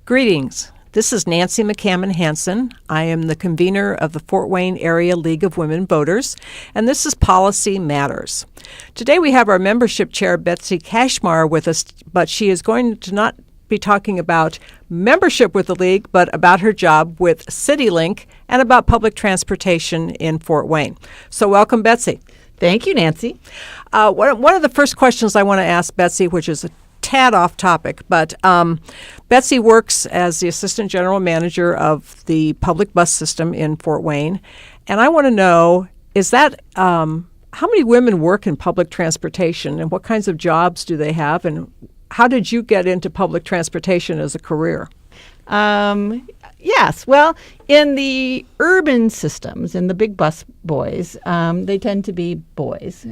Greetings. This is Nancy McCammon-Hansen. I am the convener of the Fort Wayne Area League of Women Voters, and this is Policy Matters. Today we have our membership chair, Betsy Kachmar, with us, but she is going to not be talking about membership with the league, but about her job with Citilink and about public transportation in Fort Wayne. So welcome, Betsy. Thank you, Nancy. One of the first questions I want to ask Betsy, which is a tad off topic, but Betsy works as the assistant general manager of the public bus system in Fort Wayne, and I want to know, is that how many women work in public transportation, and what kinds of jobs do they have, and how did you get into public transportation as a career? Yes. Well, in the urban systems, in the big bus boys, they tend to be boys.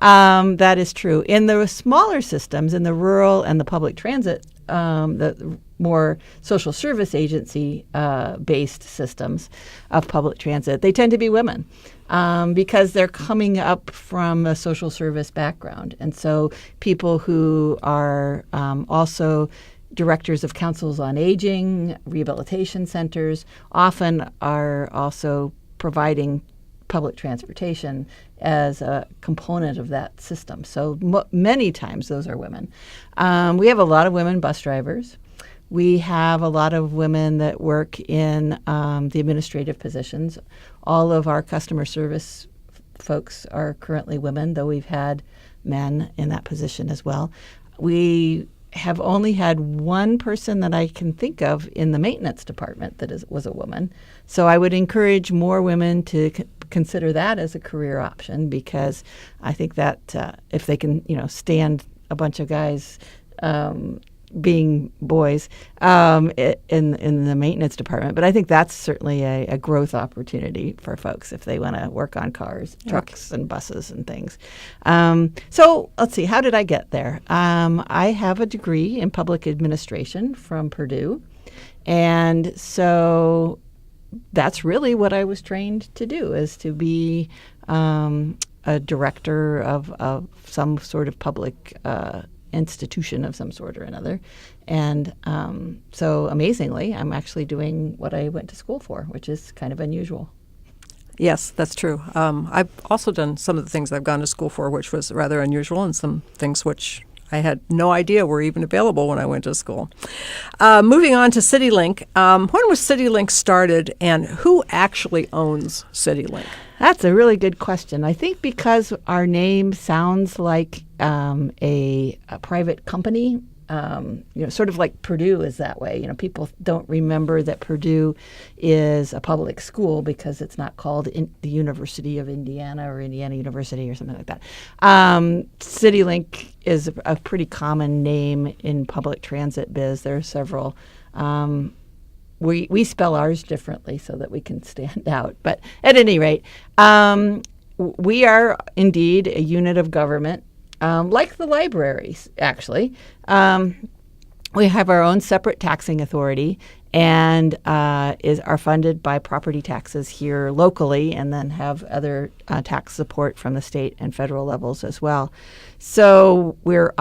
That is true. In the smaller systems, in the rural and the public transit, the more social service agency based systems of public transit, they tend to be women because they're coming up from a social service background. And so people who are also directors of councils on aging, rehabilitation centers, often are also providing public transportation as a component of that system. So many times those are women. We have a lot of women bus drivers. We have a lot of women that work in the administrative positions. All of our customer service folks are currently women, though we've had men in that position as well. We have only had one person that I can think of in the maintenance department that was a woman. So I would encourage more women to consider that as a career option, because I think that if they can, stand a bunch of guys being boys in the maintenance department. But I think that's certainly a growth opportunity for folks if they want to work on cars, trucks, and buses and things. So let's see, how did I get there? I have a degree in public administration from Purdue. And so that's really what I was trained to do, is to be a director of some sort of public institution of some sort or another. And so amazingly, I'm actually doing what I went to school for, which is kind of unusual. Yes, that's true. I've also done some of the things I've gone to school for, which was rather unusual, and some things which I had no idea were even available when I went to school. Moving on to Citilink. When was Citilink started, and who actually owns Citilink? That's a really good question. I think because our name sounds like a private company, sort of like Purdue is that way. People don't remember that Purdue is a public school because it's not called the University of Indiana or Indiana University or something like that. Citilink is a pretty common name in public transit biz. There are several. We spell ours differently so that we can stand out. But at any rate, we are indeed a unit of government, like the libraries, actually. We have our own separate taxing authority and are funded by property taxes here locally, and then have other tax support from the state and federal levels as well. So we're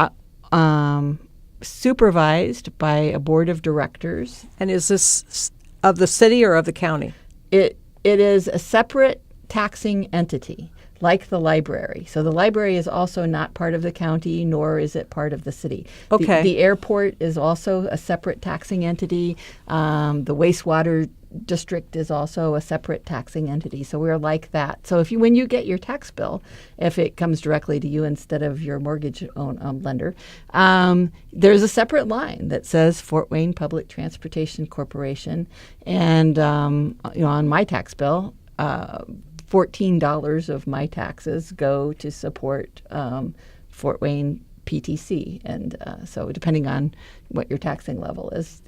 supervised by a board of directors. And is this of the city or of the county? It is a separate taxing entity, like the library. So the library is also not part of the county, nor is it part of the city. Okay. The airport is also a separate taxing entity. The wastewater district is also a separate taxing entity. So we're like that. So when you get your tax bill, if it comes directly to you instead of your mortgage lender, there's a separate line that says Fort Wayne Public Transportation Corporation. And on my tax bill, $14 of my taxes go to support Fort Wayne PTC. And so depending on what your taxing level is,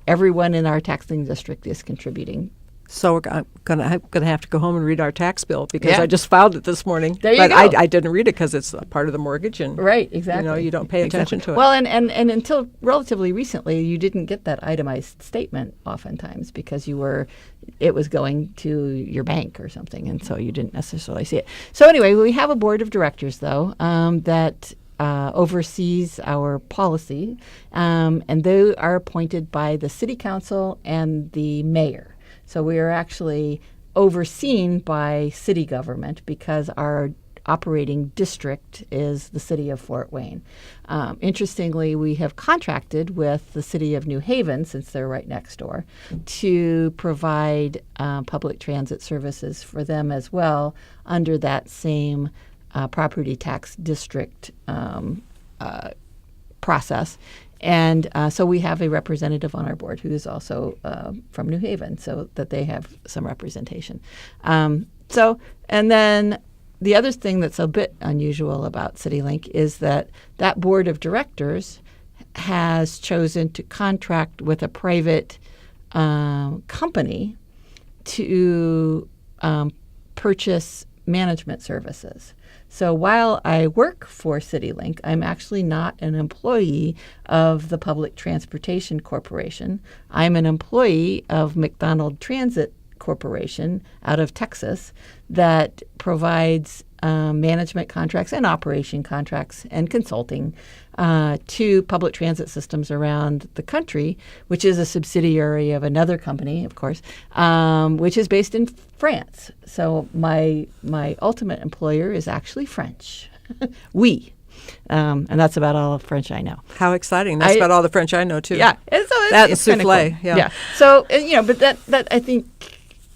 everyone in our taxing district is contributing. So I'm gonna have to go home and read our tax bill, because I just filed it this morning. There you but go. I didn't read it because it's a part of the mortgage, and right, exactly. You don't pay attention to it. Well, and until relatively recently, you didn't get that itemized statement oftentimes because it was going to your bank or something, and so you didn't necessarily see it. So anyway, we have a board of directors though that oversees our policy, and they are appointed by the city council and the mayor. So we are actually overseen by city government because our operating district is the city of Fort Wayne. Interestingly, we have contracted with the city of New Haven, since they're right next door, to provide public transit services for them as well under that same property tax district process. And so we have a representative on our board who is also from New Haven, so that they have some representation. And then the other thing that's a bit unusual about Citilink is that board of directors has chosen to contract with a private company to purchase management services. So while I work for Citilink, I'm actually not an employee of the Public Transportation Corporation. I'm an employee of McDonald Transit Corporation out of Texas that provides management contracts and operation contracts and consulting to public transit systems around the country, which is a subsidiary of another company, of course, which is based in France. So my ultimate employer is actually French. Oui. And that's about all of French I know. How exciting. That's about all the French I know, too. Yeah. And so that it's souffle. Cool. Yeah. So, but that I think,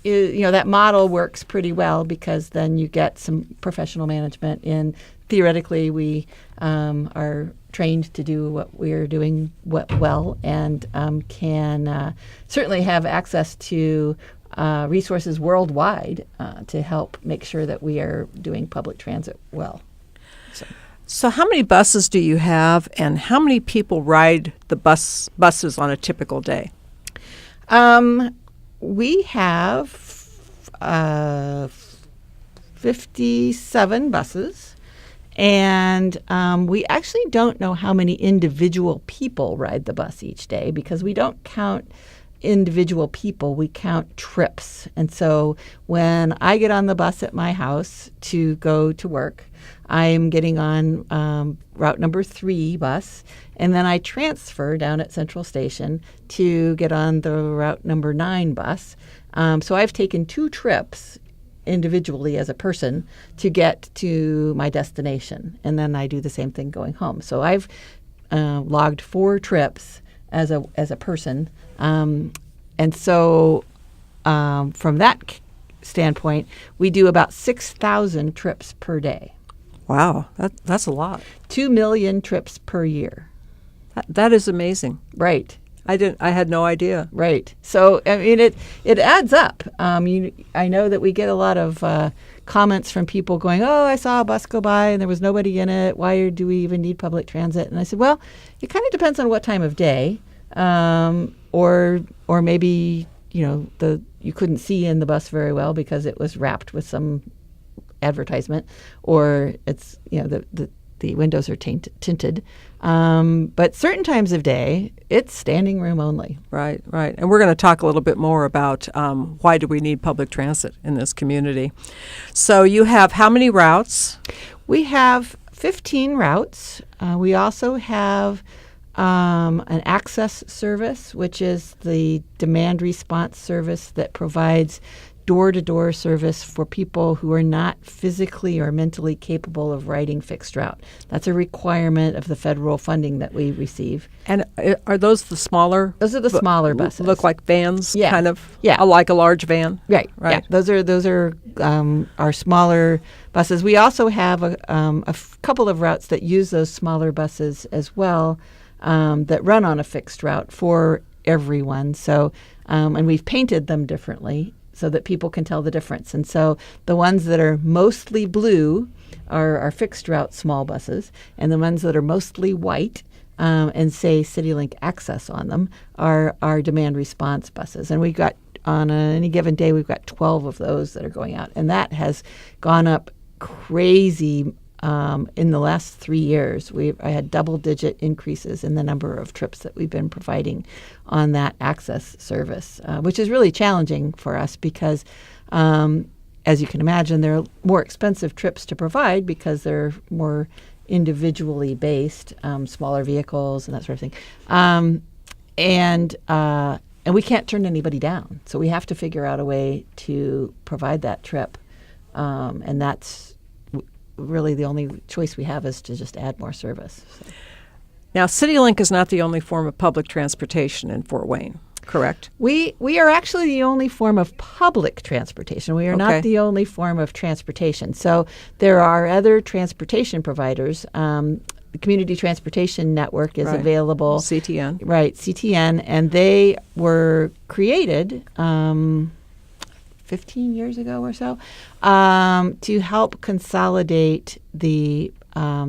that model works pretty well because then you get some professional management in. Theoretically, we are trained to do what we're doing well and can certainly have access to resources worldwide to help make sure that we are doing public transit well. So how many buses do you have, and how many people ride the buses on a typical day? We have 57 buses, and we actually don't know how many individual people ride the bus each day because we don't count individual people, we count trips. And so when I get on the bus at my house to go to work, I'm getting on route number 3 bus, and then I transfer down at Central Station to get on the route number 9 bus. So I've taken 2 trips individually as a person to get to my destination, and then I do the same thing going home. So I've logged 4 trips as a person, and so from that standpoint, we do about 6,000 trips per day. Wow, that's a lot. 2 million trips per year. That is amazing. Right. I had no idea. Right. So I mean, it adds up. I know that we get a lot of comments from people going, "Oh, I saw a bus go by and there was nobody in it. Why do we even need public transit?" And I said, "Well, it kind of depends on what time of day, or maybe you couldn't see in the bus very well because it was wrapped with some advertisement, or it's the windows are tinted. But certain times of day, it's standing room only." Right. And we're going to talk a little bit more about why do we need public transit in this community. So you have how many routes? We have 15 routes. We also have an access service, which is the demand response service that provides door-to-door service for people who are not physically or mentally capable of riding fixed route. That's a requirement of the federal funding that we receive. And are those the smaller? Those are the smaller buses. Look like vans, yeah. kind of. Yeah, like a large van. Right. Yeah. Those are our smaller buses. We also have a couple of routes that use those smaller buses as well, that run on a fixed route for everyone. So, and we've painted them differently so that people can tell the difference. And so the ones that are mostly blue are our fixed route small buses, and the ones that are mostly white and say Citilink Access on them are our demand response buses. And we've got, on any given day, we've got 12 of those that are going out. And that has gone up crazy. In the last 3 years, I had double-digit increases in the number of trips that we've been providing on that access service, which is really challenging for us because, as you can imagine, they're more expensive trips to provide because they're more individually based, smaller vehicles and that sort of thing. And we can't turn anybody down. So we have to figure out a way to provide that trip. And that's really the only choice we have, is to just add more service. So. Now, Citilink is not the only form of public transportation in Fort Wayne, correct? We are actually the only form of public transportation. We are not the only form of transportation. So there are other transportation providers. The Community Transportation Network is available. CTN. Right, CTN. And they were created 15 years ago or so to help consolidate the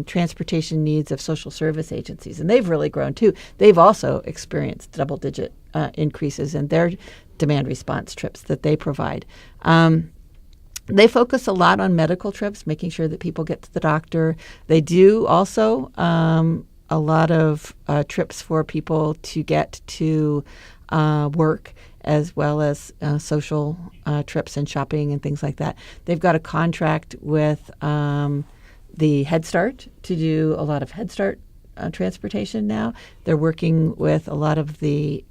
transportation needs of social service agencies. And they've really grown, too. They've also experienced double-digit increases in their demand response trips that they provide. They focus a lot on medical trips, making sure that people get to the doctor. They do also a lot of trips for people to get to work, as well as social trips and shopping and things like that. They've got a contract with the Head Start to do a lot of Head Start transportation now. They're working with a lot of the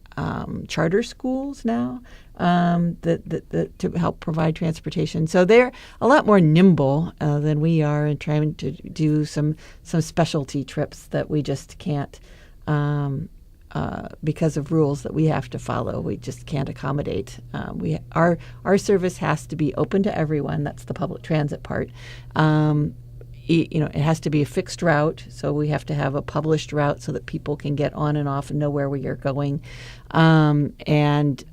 charter schools now that to help provide transportation. So they're a lot more nimble than we are in trying to do some specialty trips that we just can't, because of rules that we have to follow. We just can't accommodate. Our service has to be open to everyone. That's the public transit part. It has to be a fixed route, so we have to have a published route so that people can get on and off and know where we are going, and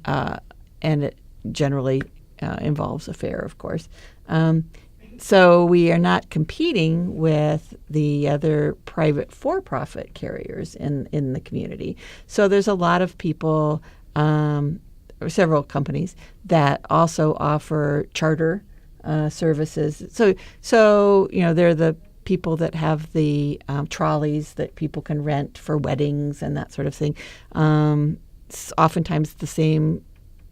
it generally involves a fare, of course. So we are not competing with the other private for-profit carriers in the community. So there's a lot of people, several companies that also offer charter services. So they're the people that have the trolleys that people can rent for weddings and that sort of thing. Oftentimes the same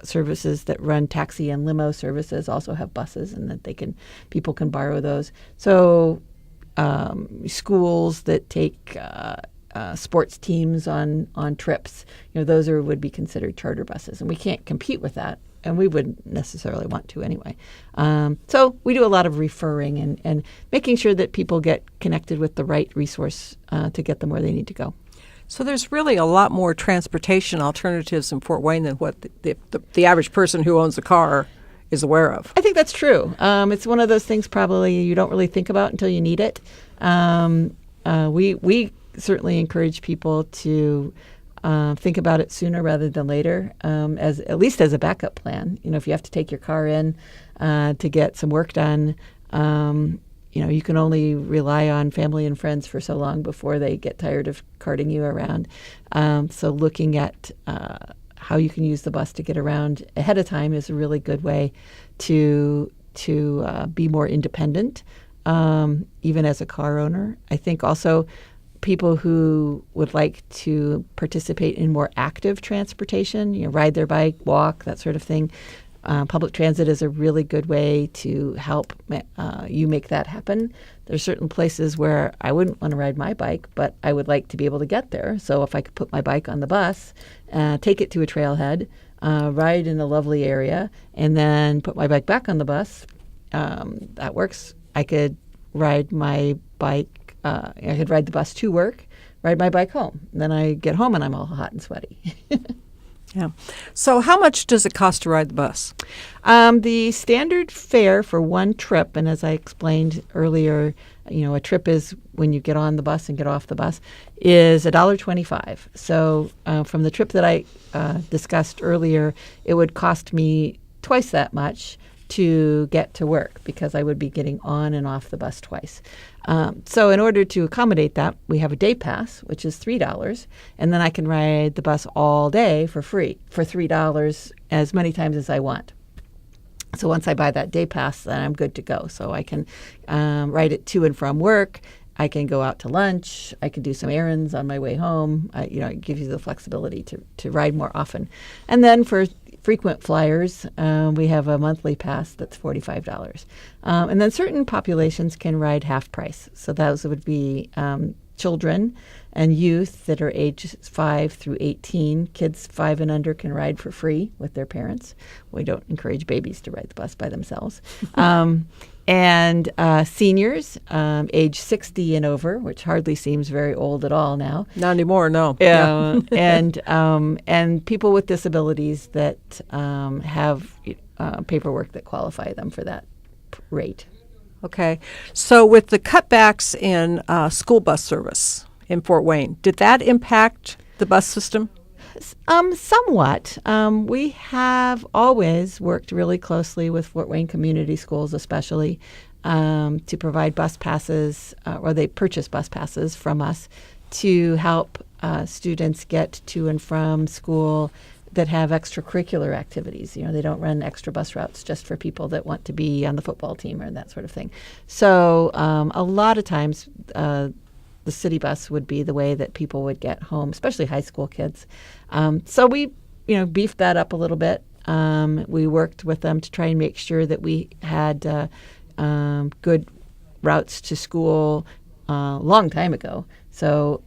services that run taxi and limo services also have buses, and that people can borrow those. So schools that take sports teams on trips, those would be considered charter buses, and we can't compete with that. And we wouldn't necessarily want to anyway. So we do a lot of referring and making sure that people get connected with the right resource to get them where they need to go. So there's really a lot more transportation alternatives in Fort Wayne than what the average person who owns a car is aware of. I think that's true. It's one of those things probably you don't really think about until you need it. We certainly encourage people to think about it sooner rather than later, at least as a backup plan. If you have to take your car in to get some work done, you can only rely on family and friends for so long before they get tired of carting you around. So looking at how you can use the bus to get around ahead of time is a really good way to be more independent, even as a car owner. I think also people who would like to participate in more active transportation, ride their bike, walk, that sort of thing. Public transit is a really good way to help you make that happen. There's certain places where I wouldn't want to ride my bike, but I would like to be able to get there. So if I could put my bike on the bus, take it to a trailhead, ride in a lovely area, and then put my bike back on the bus, that works. I could ride my bike. I could ride the bus to work, ride my bike home. Then I get home and I'm all hot and sweaty. Yeah. So how much does it cost to ride the bus? The standard fare for one trip, and as I explained earlier, a trip is when you get on the bus and get off the bus, is $1.25. So from the trip that I discussed earlier, it would cost me twice that much to get to work because I would be getting on and off the bus twice. So in order to accommodate that, we have a day pass, which is $3, and then I can ride the bus all day for free for $3 as many times as I want. So once I buy that day pass, then I'm good to go. So I can ride it to and from work. I can go out to lunch. I can do some errands on my way home. It gives you the flexibility to ride more often. And then for frequent flyers, we have a monthly pass that's $45. And then certain populations can ride half price. So those would be children and youth that are ages 5 through 18. Kids 5 and under can ride for free with their parents. We don't encourage babies to ride the bus by themselves. And seniors, age 60 and over, which hardly seems very old at all now. Not anymore, no. And people with disabilities that have paperwork that qualify them for that rate. Okay. So with the cutbacks in school bus service in Fort Wayne, did that impact the bus system? Somewhat. We have always worked really closely with Fort Wayne Community Schools, especially to provide bus passes, or they purchase bus passes from us to help students get to and from school that have extracurricular activities. They don't run extra bus routes just for people that want to be on the football team or that sort of thing. So a lot of times the city bus would be the way that people would get home, especially high school kids. So we, beefed that up a little bit. We worked with them to try and make sure that we had good routes to school a long time ago. So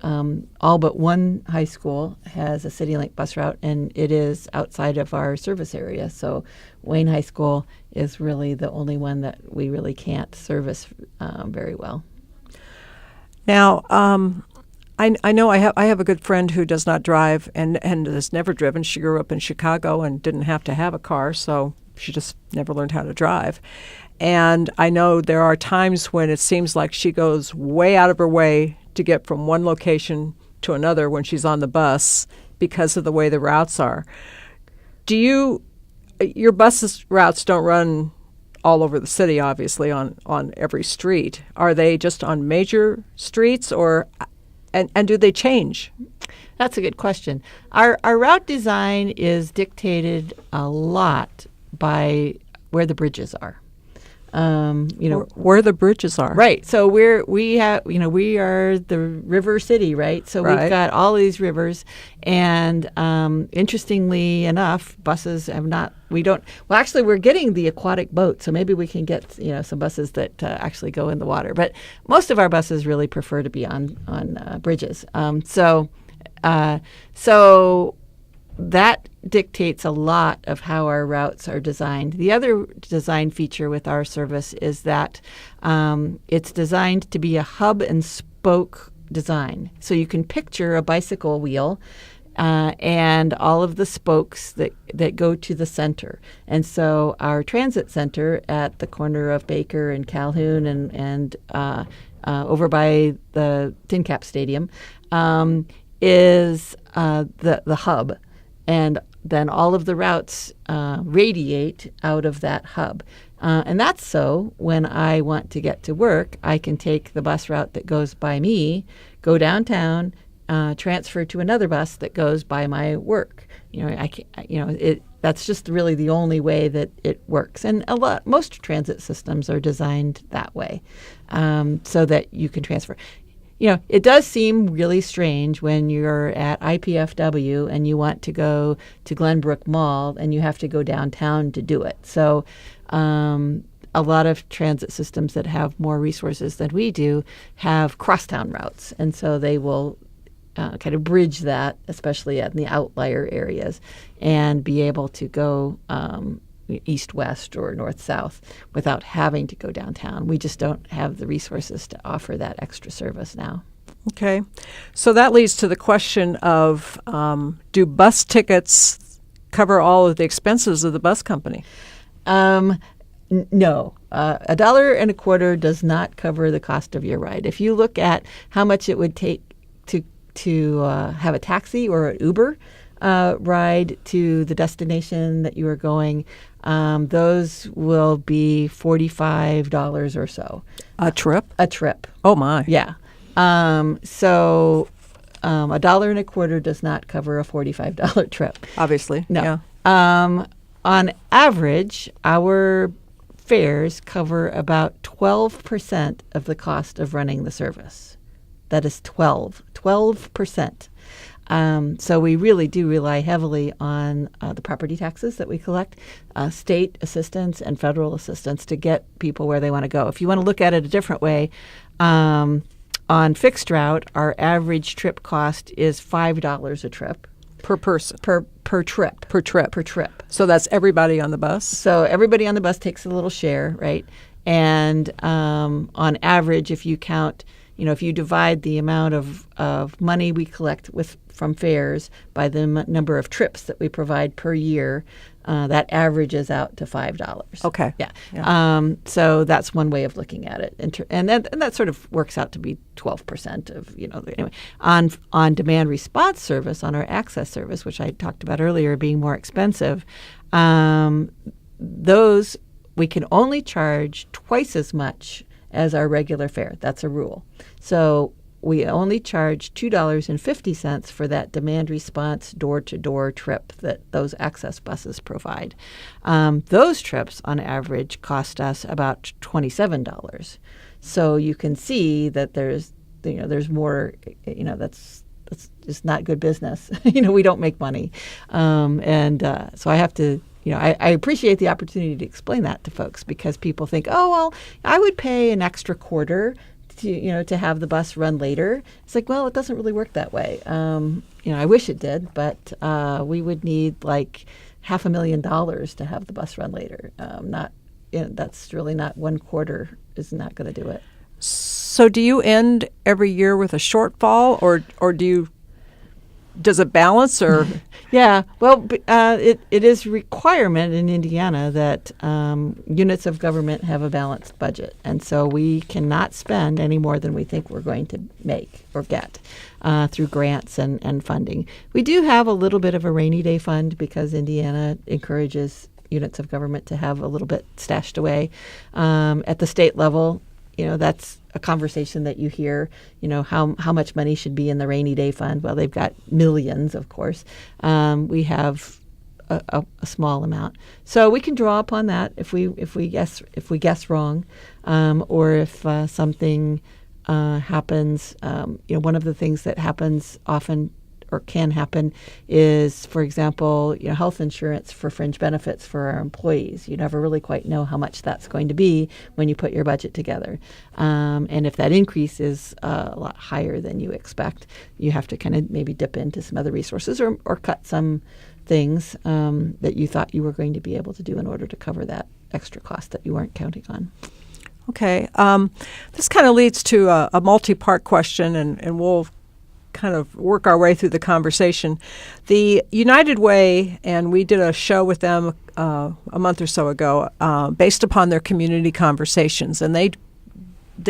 all but one high school has a Citilink bus route, and it is outside of our service area. So Wayne High School is really the only one that we really can't service very well. Now, I know I have a good friend who does not drive and has never driven. She grew up in Chicago and didn't have to have a car, so she just never learned how to drive. And I know there are times when it seems like she goes way out of her way to get from one location to another when she's on the bus because of the way the routes are. Your bus routes don't run all over the city, obviously, on every street. Are they just on major streets, and do they change? That's a good question. Our route design is dictated a lot by where the bridges are. Where the bridges are. Right. So we are the river city, right? So we've got all these rivers, and interestingly enough, buses have not. Actually, we're getting the aquatic boat, so maybe we can get some buses that actually go in the water. But most of our buses really prefer to be on bridges. So that dictates a lot of how our routes are designed. The other design feature with our service is that it's designed to be a hub and spoke design. So you can picture a bicycle wheel and all of the spokes that go to the center. And so our transit center at the corner of Baker and Calhoun and over by the Tin Cap Stadium is the hub. And then all of the routes radiate out of that hub. And that's so when I want to get to work, I can take the bus route that goes by me, go downtown, transfer to another bus that goes by my work. That's just really the only way that it works. And most transit systems are designed that way, so that you can transfer. It does seem really strange when you're at IPFW and you want to go to Glenbrook Mall and you have to go downtown to do it. So a lot of transit systems that have more resources than we do have crosstown routes. And so they will kind of bridge that, especially in the outlier areas, and be able to go east-west or north-south without having to go downtown. We just don't have the resources to offer that extra service now. Okay. So that leads to the question of, do bus tickets cover all of the expenses of the bus company? No. $1.25 does not cover the cost of your ride. If you look at how much it would take to have a taxi or an Uber ride to the destination that you are going, those will be $45 or so. A trip? A trip. Oh, my. Yeah. So $1.25 does not cover a $45 trip. Obviously. No. Yeah. On average, our fares cover about 12% of the cost of running the service. That is 12%. So we really do rely heavily on the property taxes that we collect, state assistance and federal assistance to get people where they want to go. If you want to look at it a different way, on fixed route, our average trip cost is $5 a trip. Per person? Per trip. Per trip. Per trip. So that's everybody on the bus? So everybody on the bus takes a little share, right? And on average, if you count, if you divide the amount of money we collect from fares by the number of trips that we provide per year, that averages out to $5. Okay. Yeah. So that's one way of looking at it, and that sort of works out to be 12% of anyway. On demand response service, on our access service, which I talked about earlier, being more expensive, those we can only charge twice as much as our regular fare. That's a rule. So we only charge $2.50 for that demand response door-to-door trip that those access buses provide. Those trips, on average, cost us about $27. So you can see that there's more. That's just not good business. We don't make money, so I have to. I appreciate the opportunity to explain that to folks, because people think, oh, well, I would pay an extra quarter to have the bus run later. It's like, well, it doesn't really work that way. I wish it did, but we would need like $500,000 to have the bus run later. That's really not, one quarter is not going to do it. So do you end every year with a shortfall, or does it balance, or? Yeah, well, it is a requirement in Indiana that units of government have a balanced budget. And so we cannot spend any more than we think we're going to make or get through grants and funding. We do have a little bit of a rainy day fund because Indiana encourages units of government to have a little bit stashed away. At the state level, that's a conversation that you hear, how much money should be in the rainy day fund. Well, they've got millions, of course. We have a small amount. So we can draw upon that if we guess wrong, or if something happens. One of the things that happens often or can happen is, for example, health insurance for fringe benefits for our employees. You never really quite know how much that's going to be when you put your budget together. And if that increase is a lot higher than you expect, you have to kind of maybe dip into some other resources or cut some things that you thought you were going to be able to do in order to cover that extra cost that you weren't counting on. Okay. This kind of leads to a multi-part question, and we'll kind of work our way through the conversation. The United Way, and we did a show with them a month or so ago based upon their community conversations, and they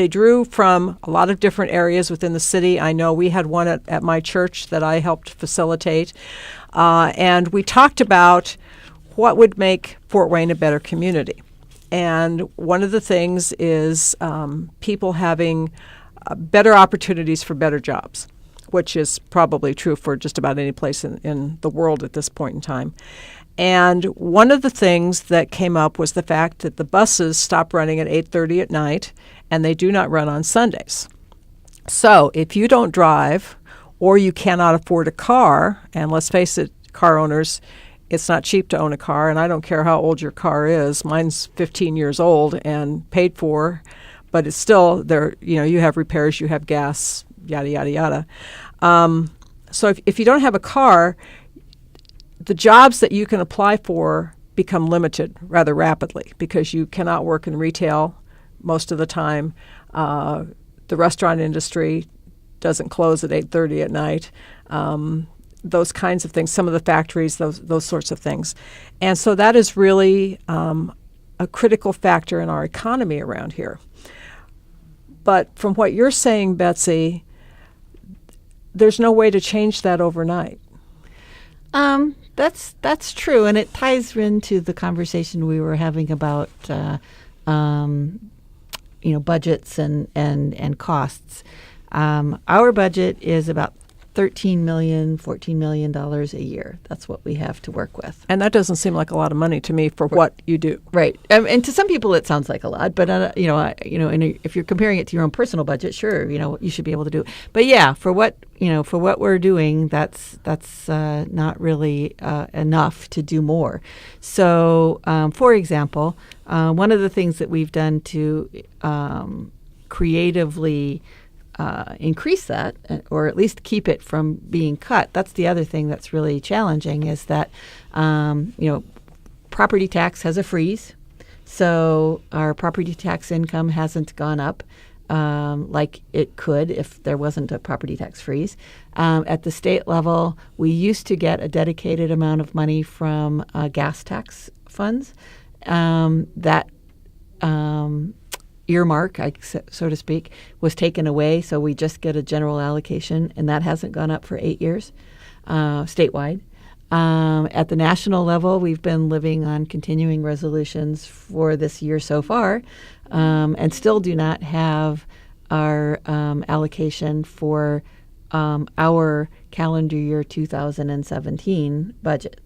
drew from a lot of different areas within the city. I know we had one at my church that I helped facilitate, and we talked about what would make Fort Wayne a better community. And one of the things is people having better opportunities for better jobs, which is probably true for just about any place in the world at this point in time. And one of the things that came up was the fact that the buses stop running at 8:30 at night, and they do not run on Sundays. So if you don't drive, or you cannot afford a car, and let's face it, car owners, it's not cheap to own a car, and I don't care how old your car is. Mine's 15 years old and paid for, but it's still there. You have repairs, you have gas, yada, yada, yada. So if you don't have a car, the jobs that you can apply for become limited rather rapidly because you cannot work in retail most of the time. The restaurant industry doesn't close at 8:30 at night. Those kinds of things, some of the factories, those sorts of things. And so that is really a critical factor in our economy around here. But from what you're saying, Betsy, there's no way to change that overnight. That's true, and it ties into the conversation we were having about budgets and costs. Our budget is about $13 million, $14 million a year. That's what we have to work with. And that doesn't seem like a lot of money to me for what you do. Right. And to some people it sounds like a lot, but if you're comparing it to your own personal budget, sure, you should be able to do it. But yeah, for what we're doing, that's not really enough to do more. So, for example, one of the things that we've done to creatively increase that, or at least keep it from being cut. That's the other thing that's really challenging, is that property tax has a freeze, so our property tax income hasn't gone up like it could if there wasn't a property tax freeze. At the state level, we used to get a dedicated amount of money from gas tax funds that earmark, so to speak, was taken away, so we just get a general allocation, and that hasn't gone up for 8 years statewide. At the national level, we've been living on continuing resolutions for this year so far, and still do not have our allocation for our calendar year 2017 budget.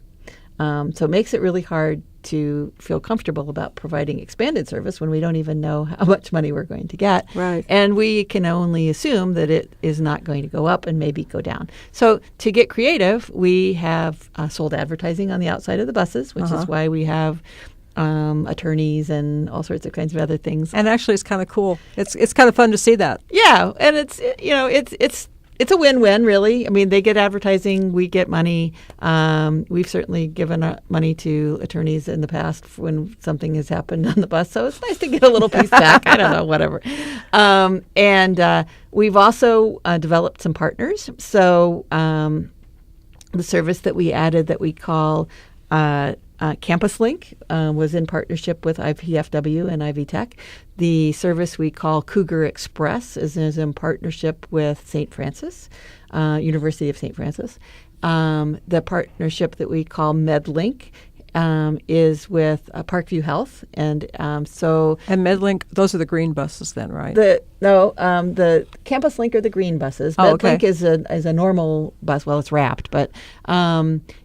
So it makes it really hard to feel comfortable about providing expanded service when we don't even know how much money we're going to get. Right. And we can only assume that it is not going to go up and maybe go down. So to get creative, we have sold advertising on the outside of the buses, which is why we have attorneys and all sorts of kinds of other things. And actually, it's kind of cool. It's kind of fun to see that. Yeah, and it's a win-win, really. I mean, they get advertising, we get money. We've certainly given money to attorneys in the past when something has happened on the bus, so it's nice to get a little piece back. I don't know, whatever. And we've also developed some partners. So the service that we added that we call Campus Link was in partnership with IPFW and Ivy Tech. The service we call Cougar Express is in partnership with St. Francis, University of St. Francis. The partnership that we call MedLink is with Parkview Health, and so. And MedLink, those are the green buses, then, right? The Campus Link are the green buses. MedLink is a normal bus. Well, it's wrapped, but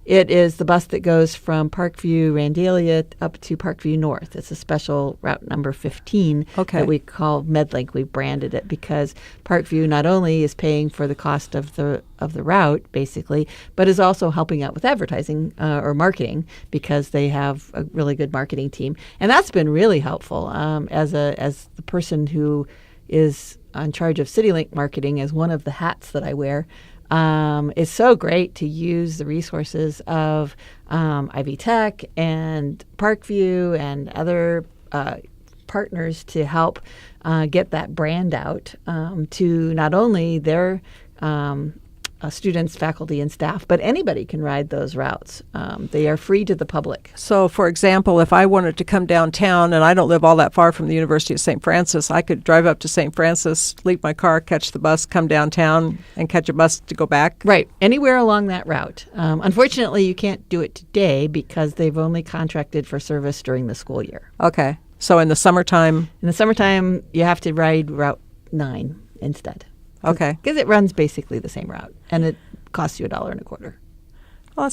it is the bus that goes from Parkview Randalia up to Parkview North. It's a special route number 15 that we call MedLink. We branded it because Parkview not only is paying for the cost of the route, basically, but is also helping out with advertising or marketing because they have a really good marketing team, and that's been really helpful. As the person who is in charge of Citilink marketing, as one of the hats that I wear. It's so great to use the resources of Ivy Tech and Parkview and other partners to help get that brand out to not only their students, faculty, and staff, but anybody can ride those routes. They are free to the public. So, for example, if I wanted to come downtown, and I don't live all that far from the University of St. Francis, I could drive up to St. Francis, leave my car, catch the bus, come downtown, and catch a bus to go back? Right. Anywhere along that route. Unfortunately, you can't do it today because they've only contracted for service during the school year. Okay. So in the summertime? In the summertime, you have to ride Route 9 instead. Okay. Because it runs basically the same route, and it costs you $1.25. Well,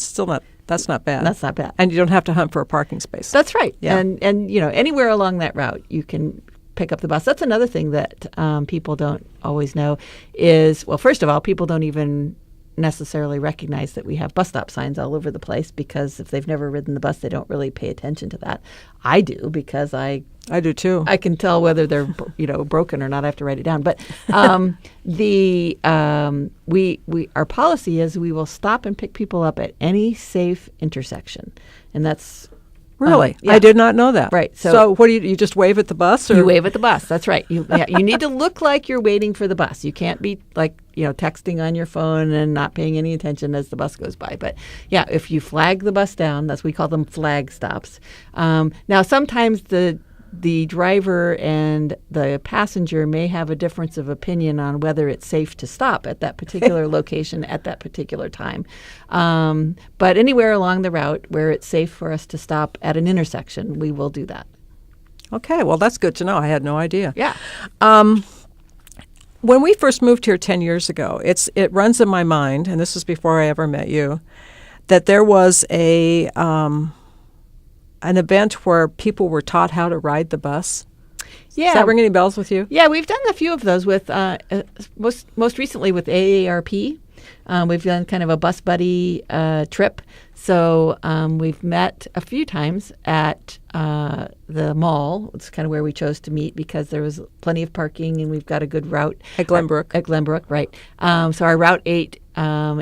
that's not bad. That's not bad. And you don't have to hunt for a parking space. That's right. Yeah. And anywhere along that route, you can pick up the bus. That's another thing that people don't always know is, well, first of all, people don't even necessarily recognize that we have bus stop signs all over the place because if they've never ridden the bus, they don't really pay attention to that. I do because I do too. I can tell whether they're broken or not. I have to write it down. But our policy is we will stop and pick people up at any safe intersection, and that's. Really? Yeah. I did not know that. Right. So what do you just wave at the bus? Or? You wave at the bus. That's right. You need to look like you're waiting for the bus. You can't be texting on your phone and not paying any attention as the bus goes by. But yeah, if you flag the bus down, we call them flag stops. Now, sometimes the driver and the passenger may have a difference of opinion on whether it's safe to stop at that particular location at that particular time. But anywhere along the route where it's safe for us to stop at an intersection, we will do that. Okay, well, that's good to know. I had no idea. Yeah. When we first moved here 10 years ago, it runs in my mind, and this was before I ever met you, that there was an event where people were taught how to ride the bus. Yeah. Does that ring any bells with you? Yeah, we've done a few of those with most recently with AARP. We've done kind of a bus buddy trip. So we've met a few times at the mall. It's kind of where we chose to meet because there was plenty of parking and we've got a good route. At Glenbrook. At Glenbrook, right. So our Route 8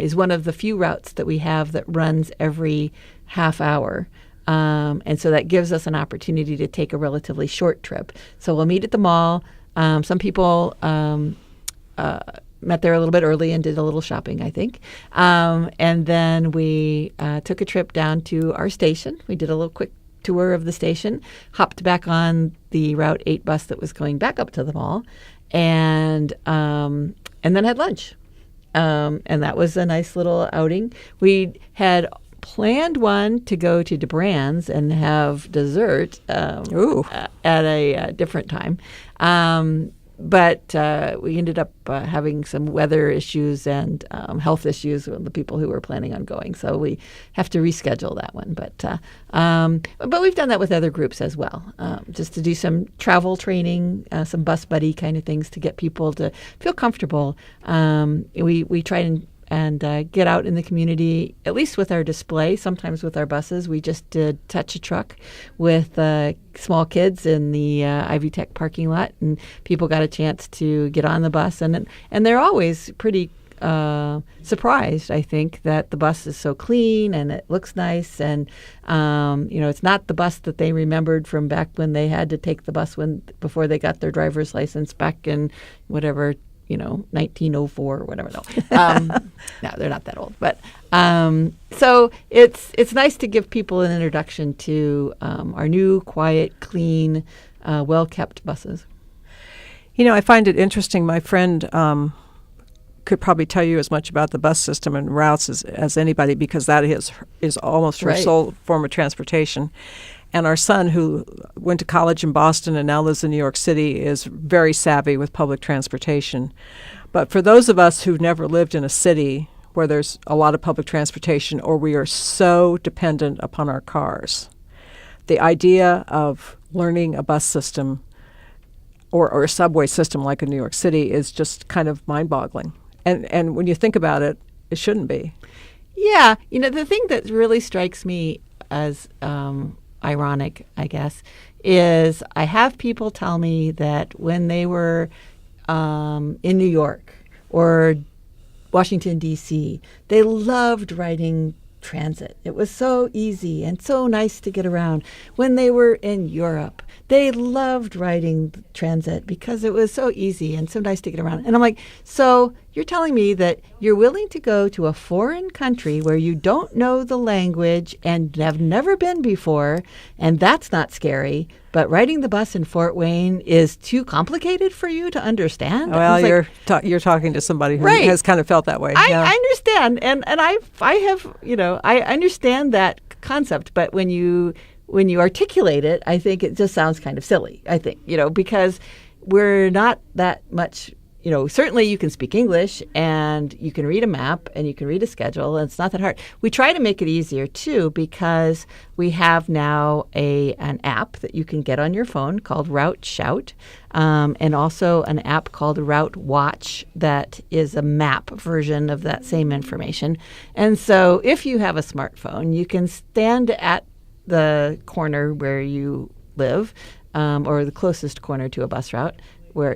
is one of the few routes that we have that runs every half hour. And so that gives us an opportunity to take a relatively short trip. So we'll meet at the mall. Some people met there a little bit early and did a little shopping, I think. And then we took a trip down to our station. We did a little quick tour of the station, hopped back on the Route 8 bus that was going back up to the mall, and then had lunch. And that was a nice little outing. We had planned one to go to DeBran's and have dessert at a different time. But we ended up having some weather issues and health issues with the people who were planning on going. So we have to reschedule that one. But we've done that with other groups as well, just to do some travel training, some bus buddy kind of things to get people to feel comfortable. We try and get out in the community, at least with our display, sometimes with our buses. We just did Touch a Truck with small kids in the Ivy Tech parking lot, and people got a chance to get on the bus. And they're always pretty surprised, I think, that the bus is so clean and it looks nice. And, it's not the bus that they remembered from back when they had to take the bus before they got their driver's license back in whatever, 1904 or whatever. No, they're not that old. But so it's nice to give people an introduction to our new, quiet, clean, well-kept buses. I find it interesting. My friend could probably tell you as much about the bus system and routes as anybody, because that is almost her sole form of transportation. And our son, who went to college in Boston and now lives in New York City, is very savvy with public transportation. But for those of us who've never lived in a city where there's a lot of public transportation, or we are so dependent upon our cars, the idea of learning a bus system or a subway system like in New York City is just kind of mind-boggling. And when you think about it, it shouldn't be. Yeah. The thing that really strikes me as ironic, I guess, is I have people tell me that when they were in New York or Washington, D.C., they loved riding transit. It was so easy and so nice to get around. When they were in Europe, they loved riding transit because it was so easy and so nice to get around. And I'm like, so you're telling me that you're willing to go to a foreign country where you don't know the language and have never been before, and that's not scary, but riding the bus in Fort Wayne is too complicated for you to understand? Well, you're talking to somebody who has kind of felt that way. I understand, and I have I understand that concept, but when you articulate it, I think it just sounds kind of silly. I think because we're not that much. Certainly you can speak English and you can read a map and you can read a schedule, and it's not that hard. We try to make it easier, too, because we have now an app that you can get on your phone called Route Shout, and also an app called Route Watch that is a map version of that same information. And so if you have a smartphone, you can stand at the corner where you live, or the closest corner to a bus route,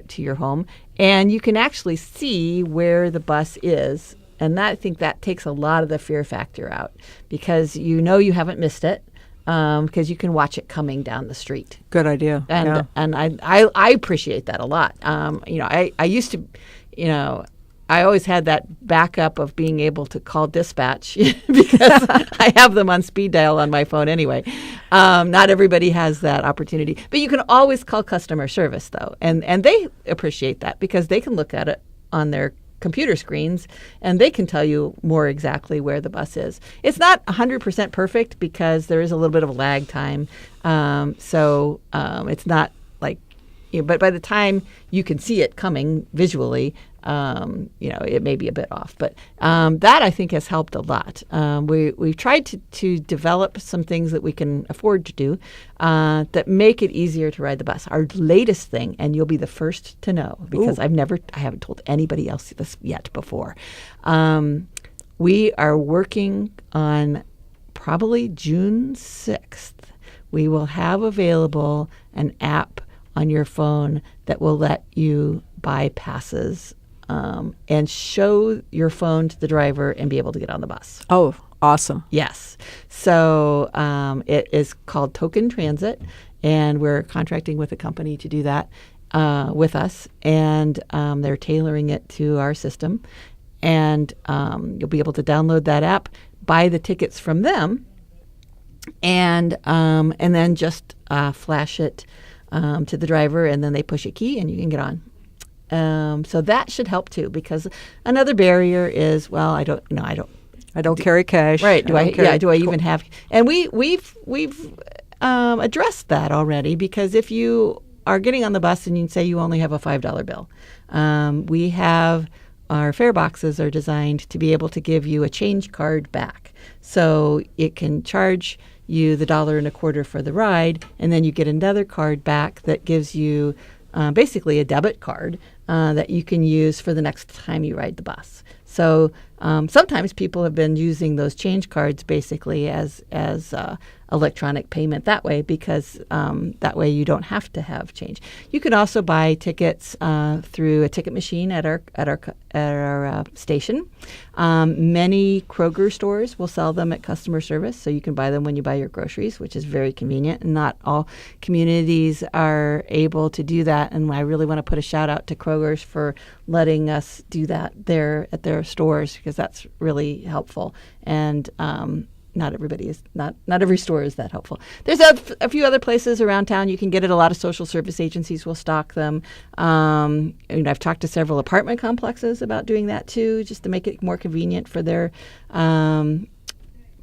to your home, and you can actually see where the bus is. And I think that takes a lot of the fear factor out, because you haven't missed it, because you can watch it coming down the street. Good idea. And I appreciate that a lot. I used to, I always had that backup of being able to call dispatch because I have them on speed dial on my phone anyway. Not everybody has that opportunity. But you can always call customer service, though. And they appreciate that because they can look at it on their computer screens and they can tell you more exactly where the bus is. It's not 100% perfect because there is a little bit of a lag time. So it's not like but by the time you can see it coming visually, it may be a bit off. But that, I think, has helped a lot. We've tried to develop some things that we can afford to do that make it easier to ride the bus. Our latest thing, and you'll be the first to know because I haven't told anybody else this yet before. We are working on probably June 6th. We will have available an app on your phone that will let you buy passes and show your phone to the driver and be able to get on the bus. Oh, awesome. Yes. So it is called Token Transit, and we're contracting with a company to do that with us, and they're tailoring it to our system. And you'll be able to download that app, buy the tickets from them, and then just flash it to the driver, and then they push a key and you can get on. So that should help too, because another barrier is, well, I don't carry cash. Right? Do I even have? And we've addressed that already, because if you are getting on the bus and you say you only have a $5 bill, we have our fare boxes are designed to be able to give you a change card back, so it can charge you the $1.25 for the ride, and then you get another card back that gives you basically a debit card that you can use for the next time you ride the bus. So sometimes people have been using those change cards basically as electronic payment that way, because that way you don't have to have change. You can also buy tickets through a ticket machine at our station. Many Kroger stores will sell them at customer service, so you can buy them when you buy your groceries, which is very convenient. And not all communities are able to do that, and I really want to put a shout out to Kroger's for letting us do that there at their stores, because that's really helpful. And not every store is that helpful. There's a few other places around town you can get it. A lot of social service agencies will stock them. I've talked to several apartment complexes about doing that too, just to make it more convenient for their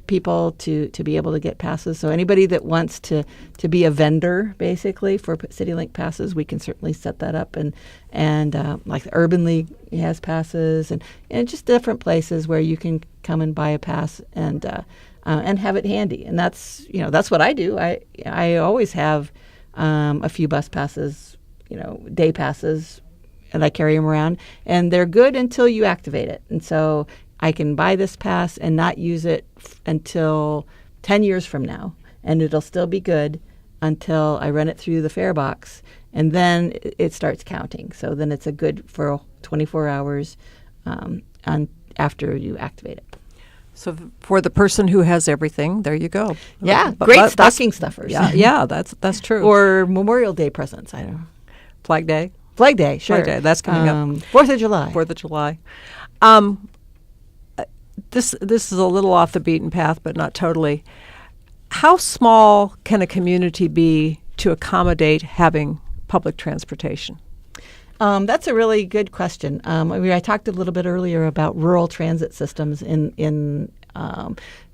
people to be able to get passes. So anybody that wants to be a vendor basically for Citilink passes, we can certainly set that up. And like the Urban League has passes, and just different places where you can come and buy a pass and have it handy. And that's what I do. I always have a few bus passes, day passes, and I carry them around, and they're good until you activate it. And so I can buy this pass and not use it until 10 years from now, and it'll still be good until I run it through the fare box, and then it starts counting. So then it's a good for 24 hours after you activate it. So for the person who has everything, there you go. Yeah, great stocking stuffers. Yeah, that's true. Or Memorial Day presents. I don't know. Flag Day, sure. Flag Day, that's coming up. 4th of July. 4th of July. This is a little off the beaten path, but not totally. How small can a community be to accommodate having public transportation? That's a really good question. I talked a little bit earlier about rural transit systems in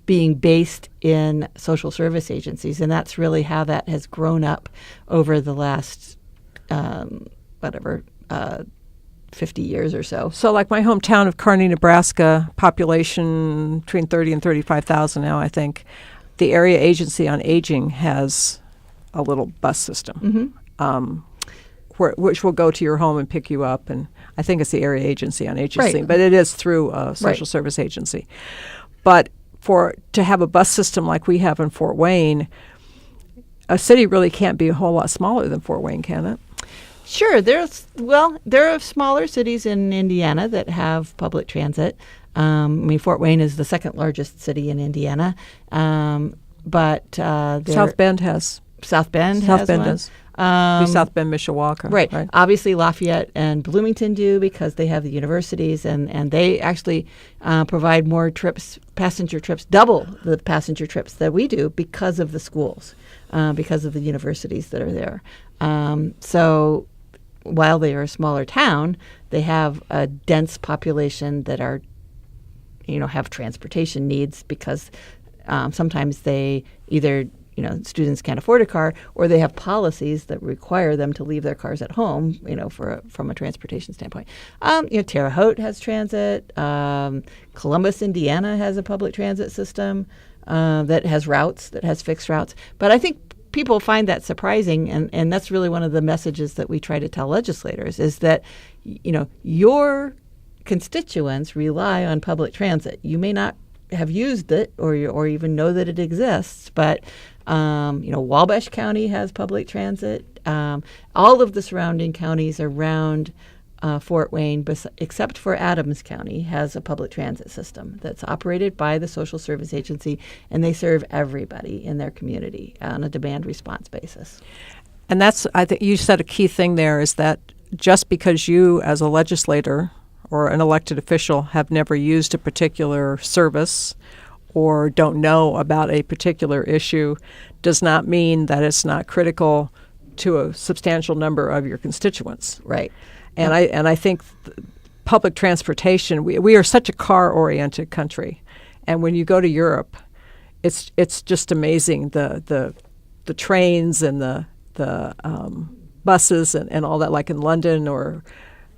being based in social service agencies, and that's really how that has grown up over the last 50 years or so. So like my hometown of Kearney, Nebraska, population between 30 and 35,000 now, I think. The Area Agency on Aging has a little bus system, which will go to your home and pick you up. And I think it's the Area Agency on Aging, right. But it is through a social service agency. But to have a bus system like we have in Fort Wayne, a city really can't be a whole lot smaller than Fort Wayne, can it? Sure. There are smaller cities in Indiana that have public transit. Fort Wayne is the second largest city in Indiana, but South Bend has. South Bend does. South Bend, Mishawaka. Right. Obviously, Lafayette and Bloomington do, because they have the universities, and they actually provide more passenger trips, double the passenger trips that we do, because of the schools, because of the universities that are there. So while they are a smaller town, they have a dense population that are, have transportation needs, because sometimes they either students can't afford a car, or they have policies that require them to leave their cars at home, from a transportation standpoint. Terre Haute has transit. Columbus, Indiana has a public transit system that has routes, that has fixed routes. But I think people find that surprising, and that's really one of the messages that we try to tell legislators is that, your constituents rely on public transit. You may not have used it or even know that it exists, but Wabash County has public transit. All of the surrounding counties around Fort Wayne, except for Adams County, has a public transit system that's operated by the Social Service Agency, and they serve everybody in their community on a demand response basis. And that's, I think you said a key thing there, is that just because you as a legislator or an elected official have never used a particular service or don't know about a particular issue does not mean that it's not critical to a substantial number of your constituents. Right. And I think public transportation, we are such a car-oriented country. And when you go to Europe, it's just amazing, the trains and the buses and all that, like in London, or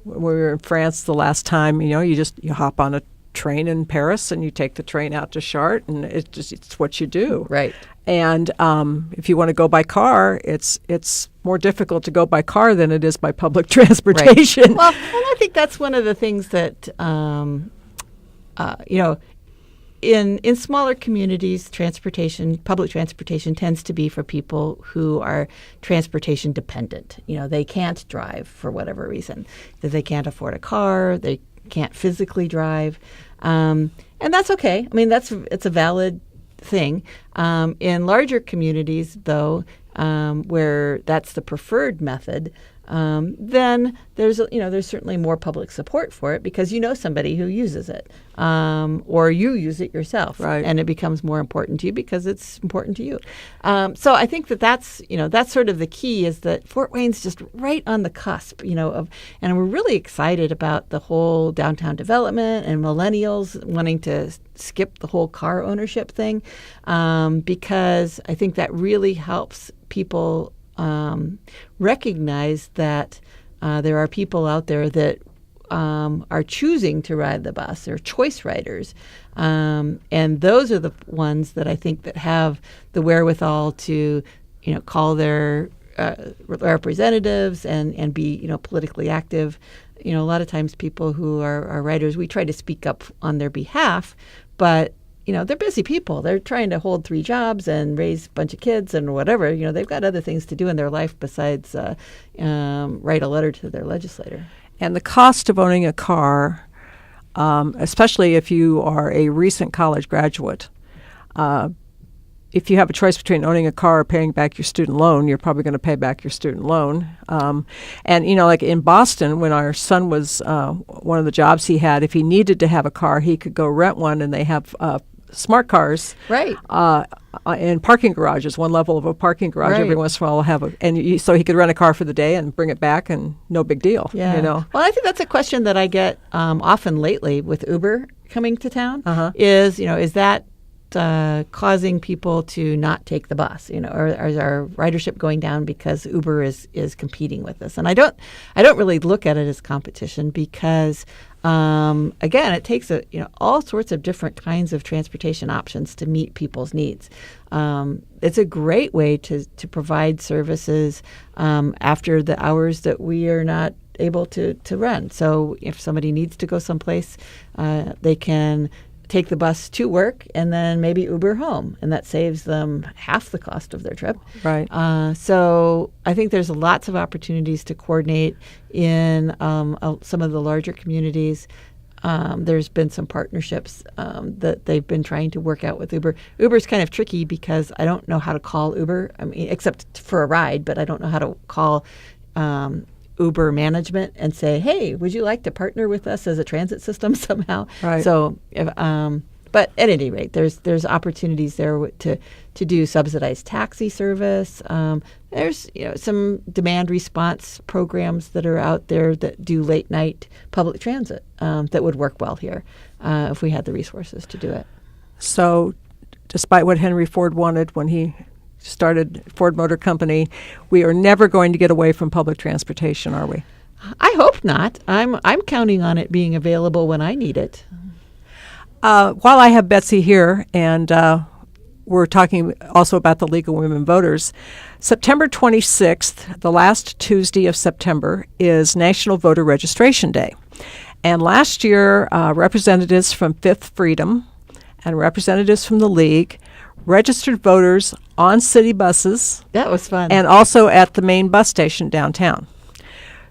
when we were in France the last time, you hop on a train in Paris and you take the train out to Chartres, and it's what you do. Right. And if you want to go by car, it's more difficult to go by car than it is by public transportation. Right. Well, and I think that's one of the things that in smaller communities, public transportation tends to be for people who are transportation dependent. They can't drive for whatever reason. That they can't afford a car, they can't physically drive, and that's okay. I mean, it's a valid thing. In larger communities, though, where that's the preferred method, then there's certainly more public support for it because somebody who uses it, or you use it yourself, right. And it becomes more important to you because it's important to you. So I think that's sort of the key, is that Fort Wayne's just right on the cusp, and we're really excited about the whole downtown development and millennials wanting to skip the whole car ownership thing, because I think that really helps people recognize that there are people out there that are choosing to ride the bus. They're choice riders. And those are the ones that I think that have the wherewithal to, call their representatives and be, politically active. A lot of times people who are riders, we try to speak up on their behalf, but they're busy people. They're trying to hold 3 jobs and raise a bunch of kids and whatever. They've got other things to do in their life besides write a letter to their legislator. And the cost of owning a car, especially if you are a recent college graduate, if you have a choice between owning a car or paying back your student loan, you're probably going to pay back your student loan. And, like in Boston, when our son was, one of the jobs he had, if he needed to have a car, he could go rent one, and they have smart cars, right? In parking garages, one level of a parking garage. Right. Every once in a while, have so he could rent a car for the day and bring it back, and no big deal. Yeah. Well, I think that's a question that I get often lately with Uber coming to town. Is that causing people to not take the bus, or is our ridership going down because Uber is competing with us? And I don't really look at it as competition because, again, it takes all sorts of different kinds of transportation options to meet people's needs. It's a great way to provide services after the hours that we are not able to run. So if somebody needs to go someplace, they can take the bus to work and then maybe Uber home, and that saves them half the cost of their trip. Right. So I think there's lots of opportunities to coordinate in some of the larger communities. There's been some partnerships that they've been trying to work out with Uber. Uber's kind of tricky because I don't know how to call Uber, except for a ride, but I don't know how to call Uber management and say, hey, would you like to partner with us as a transit system somehow? Right. So, but at any rate, there's opportunities there to do subsidized taxi service. There's some demand response programs that are out there that do late night public transit that would work well here if we had the resources to do it. So, despite what Henry Ford wanted when he started Ford Motor Company, we are never going to get away from public transportation, are we? I hope not. I'm counting on it being available when I need it. While I have Betsy here, and we're talking also about the League of Women Voters, September 26th, the last Tuesday of September, is National Voter Registration Day. And last year, representatives from Fifth Freedom and representatives from the League registered voters on city buses. That was fun. And also at the main bus station downtown.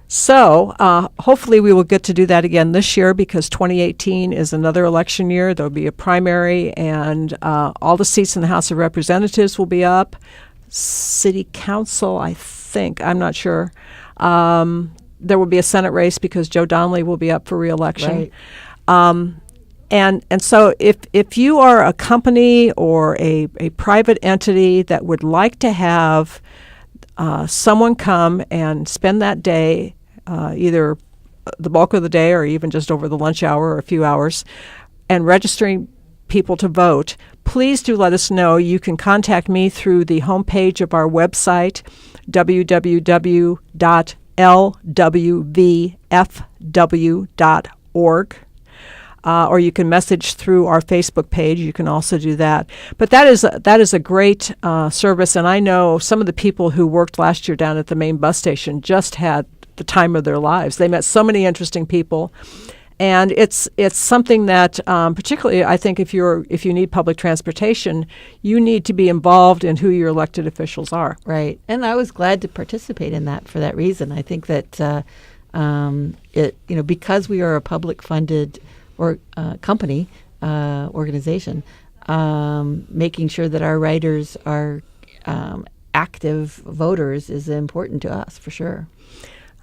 So hopefully we will get to do that again this year, because 2018 is another election year. There will be a primary, and all the seats in the House of Representatives will be up. City Council, I think, I'm not sure. There will be a Senate race because Joe Donnelly will be up for re-election. Right. And so if you are a company or a private entity that would like to have someone come and spend that day, either the bulk of the day or even just over the lunch hour or a few hours, and registering people to vote, please do let us know. You can contact me through the homepage of our website, www.lwvfw.org. Or you can message through our Facebook page. You can also do that. But that is a great service, and I know some of the people who worked last year down at the main bus station just had the time of their lives. They met so many interesting people, and it's something that particularly I think if you need public transportation, you need to be involved in who your elected officials are. Right, and I was glad to participate in that for that reason. I think that because we are a public funded or company, organization, making sure that our writers are active voters is important to us, for sure.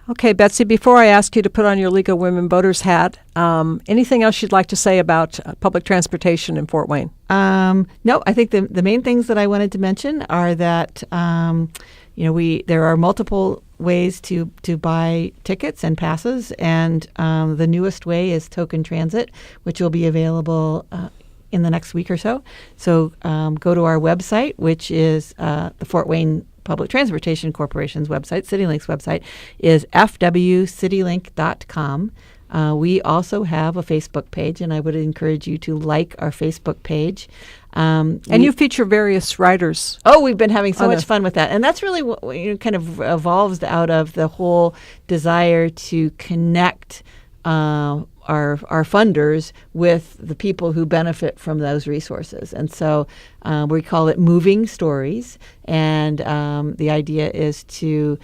Okay, Betsy, before I ask you to put on your League of Women Voters hat, anything else you'd like to say about public transportation in Fort Wayne? No, I think the main things that I wanted to mention are that there are multiple ways to buy tickets and passes, and the newest way is token transit, which will be available in the next week or so. So go to our website, which is the Fort Wayne Public Transportation Corporation's website. Citilink's website is fwcitilink.com. We also have a Facebook page, and I would encourage you to like our Facebook page. And you feature various writers. Oh, we've been having so much fun with that. And that's really what kind of evolves out of the whole desire to connect our funders with the people who benefit from those resources. And so we call it Moving Stories. And the idea is to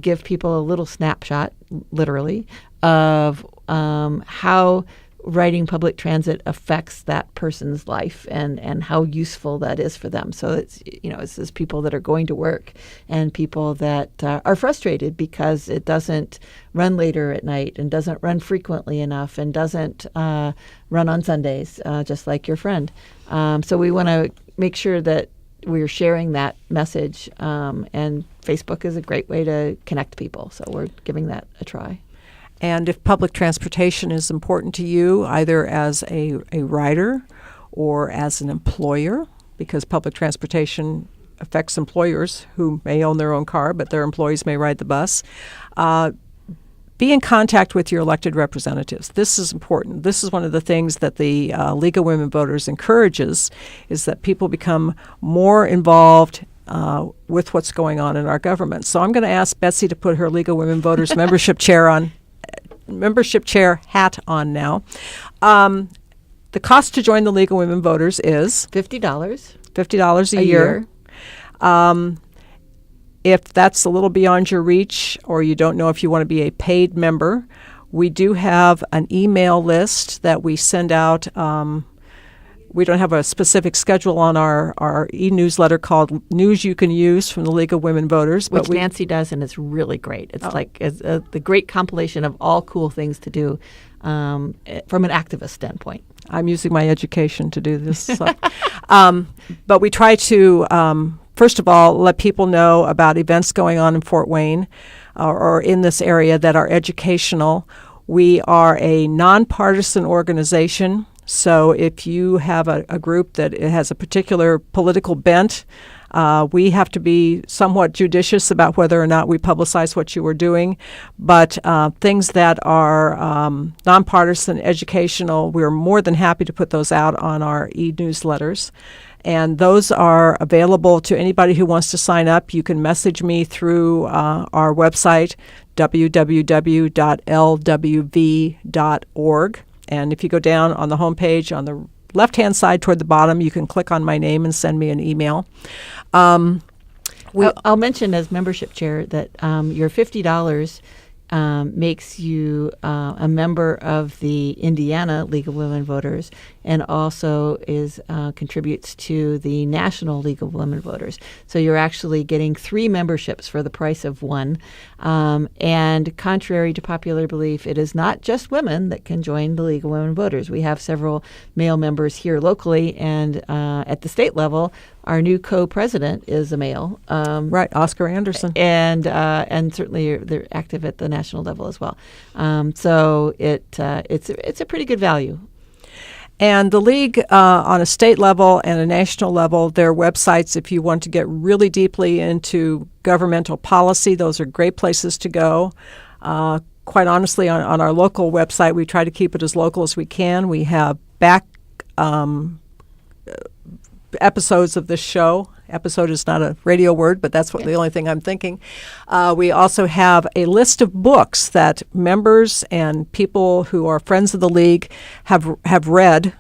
give people a little snapshot, literally, of how riding public transit affects that person's life and how useful that is for them. So it's people that are going to work and people that are frustrated because it doesn't run later at night and doesn't run frequently enough and doesn't run on Sundays, just like your friend. So we want to make sure that we're sharing that message, and Facebook is a great way to connect people. So we're giving that a try. And if public transportation is important to you, either as a rider or as an employer, because public transportation affects employers who may own their own car, but their employees may ride the bus, be in contact with your elected representatives. This is important. This is one of the things that the League of Women Voters encourages, is that people become more involved with what's going on in our government. So I'm going to ask Betsy to put her League of Women Voters membership chair hat on now. The cost to join the League of Women Voters is $50. $50 a year. If that's a little beyond your reach, or you don't know if you want to be a paid member, we do have an email list that we send out. We don't have a specific schedule on our e-newsletter called News You Can Use from the League of Women Voters. Which Nancy does, and it's really great. It's the great compilation of all cool things to do from an activist standpoint. I'm using my education to do this. So. But we try to, first of all, let people know about events going on in Fort Wayne or in this area that are educational. We are a nonpartisan organization. So if you have a group that it has a particular political bent, we have to be somewhat judicious about whether or not we publicize what you are doing. But things that are nonpartisan, educational, we're more than happy to put those out on our e-newsletters. And those are available to anybody who wants to sign up. You can message me through our website, www.lwv.org. And if you go down on the homepage on the left-hand side toward the bottom, you can click on my name and send me an email. I'll mention as membership chair that your $50 makes you a member of the Indiana League of Women Voters, and also contributes to the National League of Women Voters. So you're actually getting 3 memberships for the price of 1. And contrary to popular belief, it is not just women that can join the League of Women Voters. We have several male members here locally, and at the state level, our new co-president is a male. Right, Oscar Anderson. And certainly they're active at the national level as well. So it's a pretty good value. And the League on a state level and a national level, their websites, if you want to get really deeply into governmental policy, those are great places to go. Quite honestly, on our local website, we try to keep it as local as we can. We have back episodes of this show. Episode is not a radio word, but that's the only thing I'm thinking. We also have a list of books that members and people who are friends of the League have read,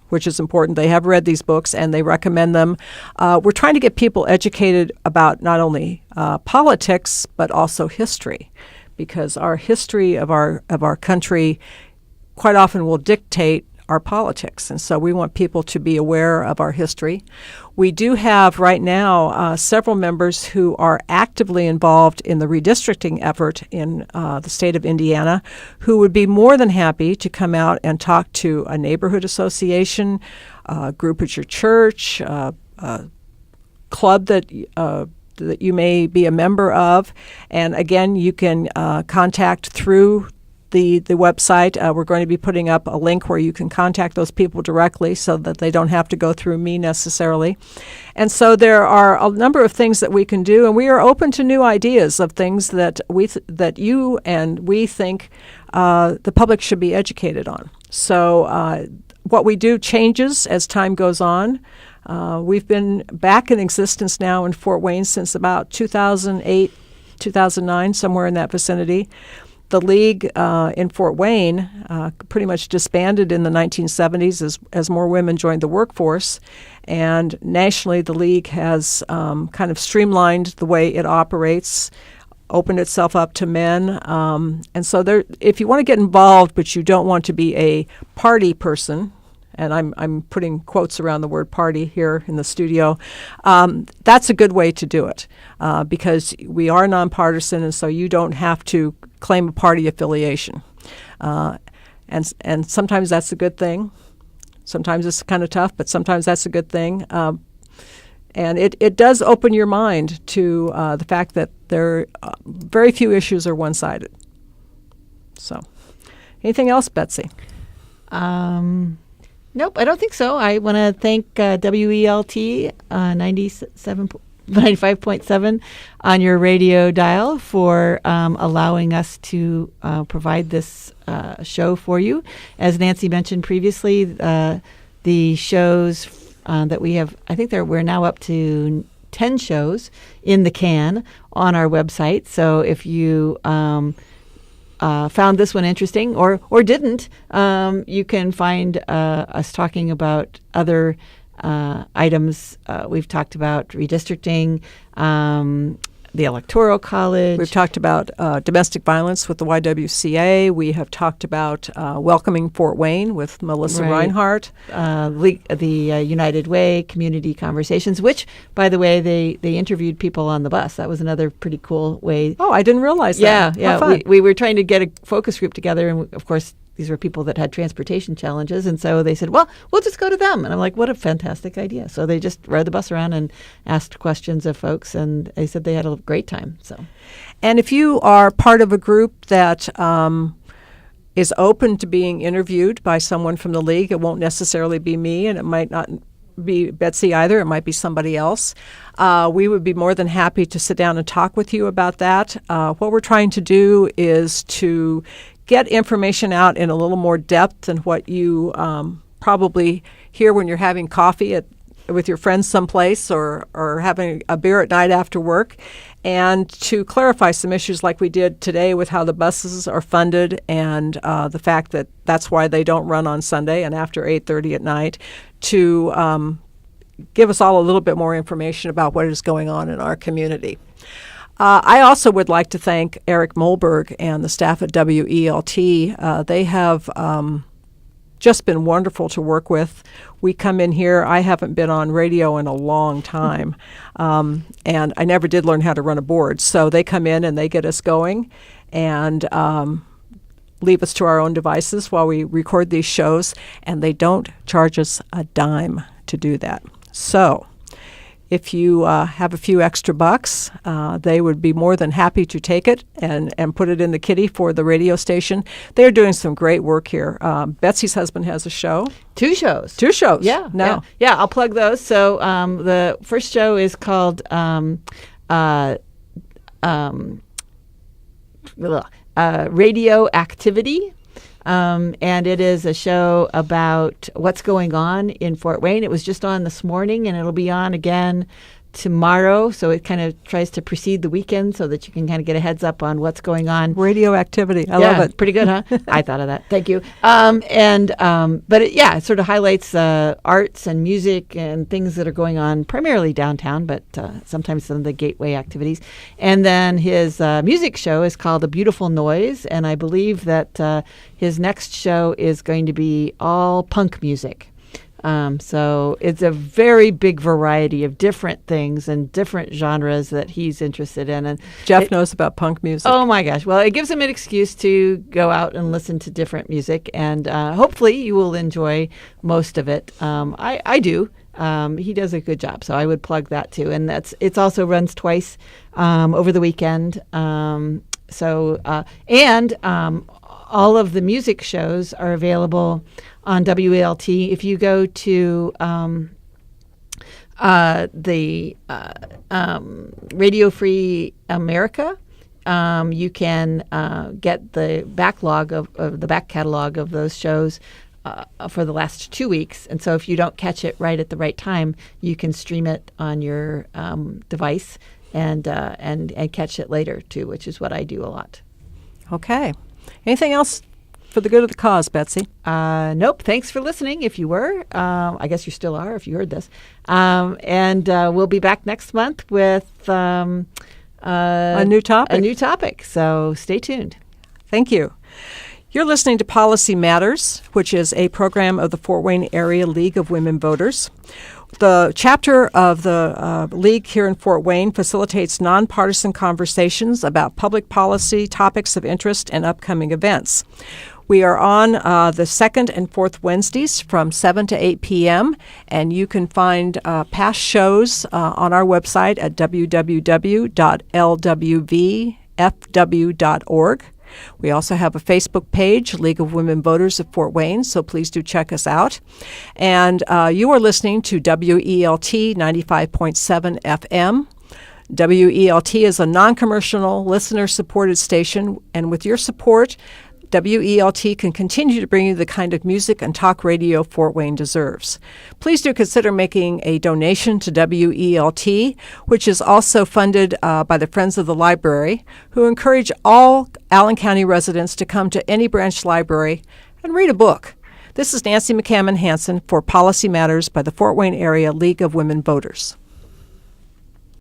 which is important. They have read these books and they recommend them. We're trying to get people educated about not only politics, but also history, because our history of our country quite often will dictate our politics. And so we want people to be aware of our history. We do have right now several members who are actively involved in the redistricting effort in the state of Indiana, who would be more than happy to come out and talk to a neighborhood association, a group at your church, a club that you may be a member of. And again, you can contact through the website. We're going to be putting up a link where you can contact those people directly so that they don't have to go through me necessarily. And so there are a number of things that we can do, and we are open to new ideas of things that that you and we think the public should be educated on. So what we do changes as time goes on. We've been back in existence now in Fort Wayne since about 2008, 2009, somewhere in that vicinity. The League in Fort Wayne pretty much disbanded in the 1970s as more women joined the workforce. And nationally, the League has kind of streamlined the way it operates, opened itself up to men. And so if you want to get involved, but you don't want to be a party person, and I'm putting quotes around the word party here in the studio, that's a good way to do it because we are nonpartisan, and so you don't have to claim a party affiliation. And sometimes that's a good thing. Sometimes it's kind of tough, but sometimes that's a good thing. And it does open your mind to the fact that very few issues are one-sided. So anything else, Betsy? Nope, I don't think so. I want to thank WELT 95.7 on your radio dial for allowing us to provide this show for you. As Nancy mentioned previously, the shows that we have, I think we're now up to 10 shows in the can on our website. So if you found this one interesting or didn't, you can find us talking about other items. We've talked about redistricting, the Electoral College. We've talked about domestic violence with the YWCA. We have talked about welcoming Fort Wayne with Melissa Reinhardt. The United Way Community Conversations, which, by the way, they interviewed people on the bus. That was another pretty cool way. Oh, I didn't realize that. Yeah. We were trying to get a focus group together, and of course, these were people that had transportation challenges, and so they said, well, we'll just go to them. And I'm like, what a fantastic idea. So they just rode the bus around and asked questions of folks, and they said they had a great time. So, and if you are part of a group that is open to being interviewed by someone from the league. It won't necessarily be me, and it might not be Betsy either. It might be somebody else. We would be more than happy to sit down and talk with you about that. What we're trying to do is to get information out in a little more depth than what you probably hear when you're having coffee with your friends someplace or having a beer at night after work, and to clarify some issues like we did today with how the buses are funded and the fact that that's why they don't run on Sunday and after 8:30 at night, to give us all a little bit more information about what is going on in our community. I also would like to thank Eric Molberg and the staff at WELT. They have just been wonderful to work with. We come in here. I haven't been on radio in a long time, and I never did learn how to run a board. So they come in and they get us going and leave us to our own devices while we record these shows, and they don't charge us a dime to do that. So if you have a few extra bucks, they would be more than happy to take it and put it in the kitty for the radio station. They're doing some great work here. Betsy's husband has a show. Two shows. Yeah. No. Yeah, I'll plug those. So the first show is called Radio Activity. And it is a show about what's going on in Fort Wayne. It was just on this morning, and it'll be on again tomorrow. So it kind of tries to precede the weekend so that you can kind of get a heads up on what's going on. Radio Activity. I love it. Pretty good, huh? I thought of that. Thank you. But it sort of highlights arts and music and things that are going on primarily downtown, but sometimes some of the gateway activities. And then his music show is called A Beautiful Noise, and I believe that his next show is going to be all punk music. So it's a very big variety of different things and different genres that he's interested in. And Jeff knows about punk music. Oh, my gosh. Well, it gives him an excuse to go out and listen to different music. And hopefully you will enjoy most of it. I do. He does a good job. So I would plug that, too. And it also runs twice over the weekend. All of the music shows are available on WELT. If you go to the Radio Free America, you can get the backlog of the back catalog of those shows for the last 2 weeks. And so if you don't catch it right at the right time, you can stream it on your device and catch it later too, which is what I do a lot. Okay. Anything else for the good of the cause, Betsy? Nope. Thanks for listening. If you were, I guess you still are if you heard this. And we'll be back next month with a new topic. A new topic. So stay tuned. Thank you. You're listening to Policy Matters, which is a program of the Fort Wayne Area League of Women Voters. The chapter of the League here in Fort Wayne facilitates nonpartisan conversations about public policy, topics of interest, and upcoming events. We are on the second and fourth Wednesdays from 7 to 8 p.m., and you can find past shows on our website at www.lwvfw.org. We also have a Facebook page, League of Women Voters of Fort Wayne, so please do check us out. And you are listening to WELT 95.7 FM. WELT is a non-commercial, listener-supported station, and with your support, WELT can continue to bring you the kind of music and talk radio Fort Wayne deserves. Please do consider making a donation to WELT, which is also funded by the Friends of the Library, who encourage all Allen County residents to come to any branch library and read a book. This is Nancy McCammon-Hansen for Policy Matters by the Fort Wayne Area League of Women Voters.